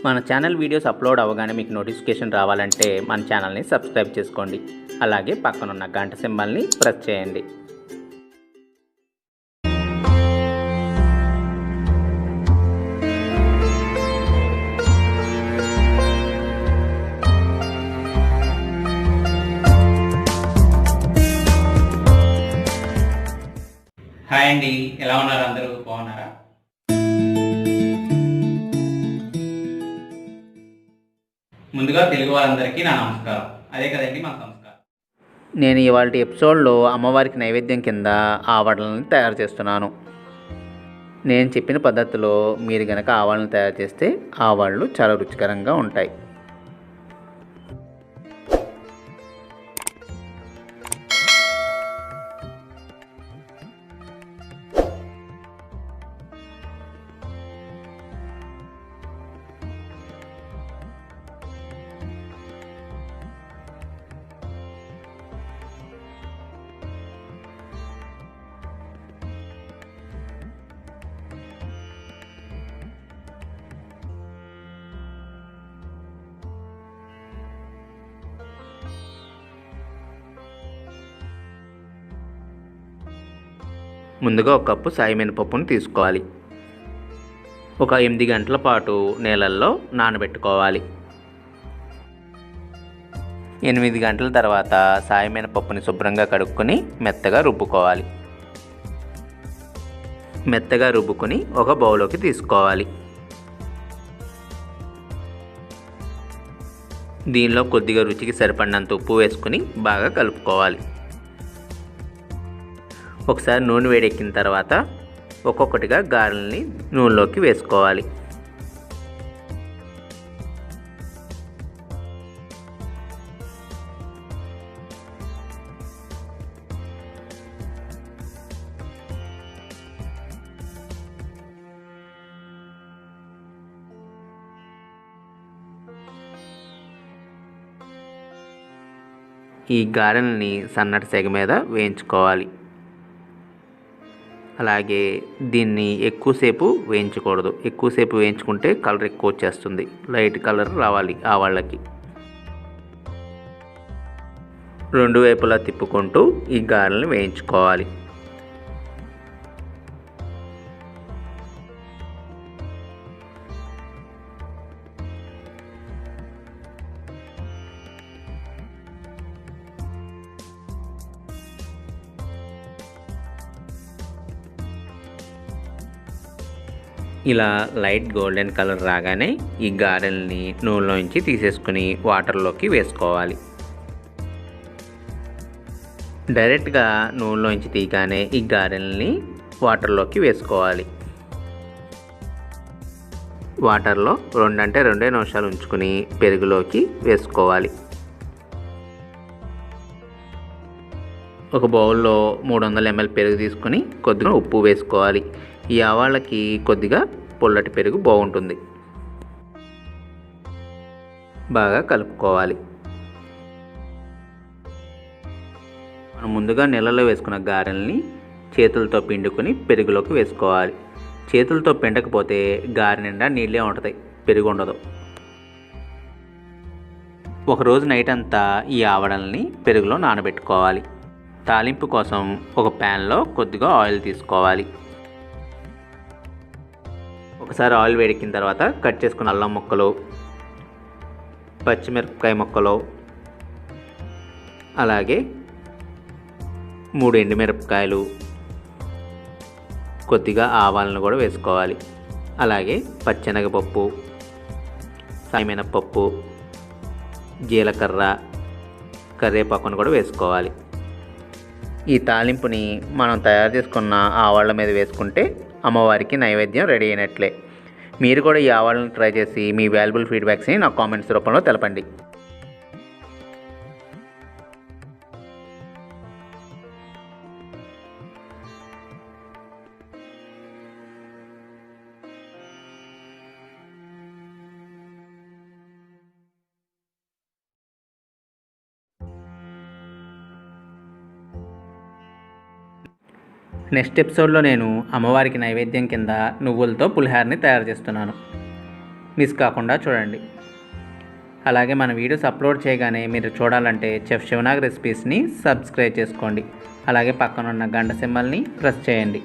మన channel videos upload అవ్వగానే మీకు నోటిఫికేషన్ రావాలంటే మన ఛానల్ని సబ్స్క్రైబ్ చేసుకోండి. అలాగే పక్కనున్న గంట సింబల్ని ప్రెస్ చేయండి. హాయ్ అండి, ఎలా ఉన్నారు? అందరూ బాగున్నారా? ముందుగా తెలుగు వారందరికీ నా నమస్కారం. అదే కదండి మన సంస్కారం. నేను ఇవాళ ఎపిసోడ్లో అమ్మవారికి నైవేద్యం కింద ఆవడలను తయారు చేస్తున్నాను. నేను చెప్పిన పద్ధతిలో మీరు గనక ఆవడలను తయారు చేస్తే ఆవడలు చాలా రుచికరంగా ఉంటాయి. ముందుగా ఒక కప్పు సాయి మినపప్పును తీసుకోవాలి. ఒక 8 గంటల పాటు నీళ్ళల్లో నానబెట్టుకోవాలి. 8 గంటల తర్వాత సాయి మినపప్పుని శుభ్రంగా కడుక్కొని మెత్తగా రుబ్బుకోవాలి. మెత్తగా రుబ్బుకొని ఒక బౌల్లోకి తీసుకోవాలి. దీనిలో కొద్దిగా రుచికి సరిపడినంత ఉప్పు వేసుకుని బాగా కలుపుకోవాలి. ఒకసారి నూనె వేడెక్కిన తర్వాత ఒక్కొక్కటిగా గారెల్ని నూనెలోకి వేసుకోవాలి. ఈ గారెల్ని సన్నటి సెగ మీద వేయించుకోవాలి. అలాగే దీన్ని ఎక్కువసేపు వేయించకూడదు. ఎక్కువసేపు వేయించుకుంటే కలర్ ఎక్కువ వచ్చేస్తుంది. లైట్ కలర్ రావాలి ఆవాళ్ళకి. 2 వైపులా తిప్పుకుంటూ ఈ గారెలను వేయించుకోవాలి. ఇలా లైట్ గోల్డెన్ కలర్ రాగానే ఈ గారెల్ని నూనెలోంచి తీసేసుకుని వాటర్లోకి వేసుకోవాలి. డైరెక్ట్గా నూనెలోంచి తీయగానే ఈ గారెల్ని వాటర్లోకి వేసుకోవాలి. వాటర్లో 2 నిమిషాలు ఉంచుకుని పెరుగులోకి వేసుకోవాలి. ఒక బౌల్లో 300 ml పెరుగు తీసుకుని కొద్దిగా ఉప్పు వేసుకోవాలి. ఈ ఆవాళ్ళకి కొద్దిగా పుల్లటి పెరుగు బాగుంటుంది. బాగా కలుపుకోవాలి. మనం ముందుగా నీళ్ళలో వేసుకున్న గారెల్ని చేతులతో పిండుకొని పెరుగులోకి వేసుకోవాలి. చేతులతో పిండకపోతే గారె నిండా నీళ్ళే ఉంటుంది, పెరుగు ఉండదు. ఒకరోజు నైట్ అంతా ఈ ఆవడల్ని పెరుగులో నానబెట్టుకోవాలి. తాలింపు కోసం ఒక ప్యాన్లో కొద్దిగా ఆయిల్ తీసుకోవాలి. ఒకసారి ఆయిల్ వేడెక్కిన తర్వాత కట్ చేసుకున్న అల్లం ముక్కలు, పచ్చిమిరపకాయ ముక్కలు, అలాగే 3 ఎండుమిరపకాయలు, కొద్దిగా ఆవాలను కూడా వేసుకోవాలి. అలాగే పచ్చెనగపప్పు, సాయమినపప్పు, జీలకర్ర, కరివేపాకును కూడా వేసుకోవాలి. ఈ తాలింపుని మనం తయారు చేసుకున్న ఆవాళ్ళ మీద వేసుకుంటే అమ్మవారికి నైవేద్యం రెడీ అయినట్లే. మీరు కూడా ఈ ఆవాళ్ళను ట్రై చేసి మీ వాల్యుబుల్ ఫీడ్బ్యాక్స్ని నాకు కామెంట్స్ రూపంలో తెలపండి. నెక్స్ట్ ఎపిసోడ్లో నేను అమ్మవారికి నైవేద్యం కింద నువ్వులతో పులిహారని తయారు చేస్తున్నాను. మిస్ కాకుండా చూడండి. అలాగే మన వీడియోస్ అప్లోడ్ చేయగానే మీరు చూడాలంటే చెఫ్ శివనాగ్ రెసిపీస్ని సబ్స్క్రైబ్ చేసుకోండి. అలాగే పక్కనున్న గంట సింబల్ని ప్రెస్ చేయండి.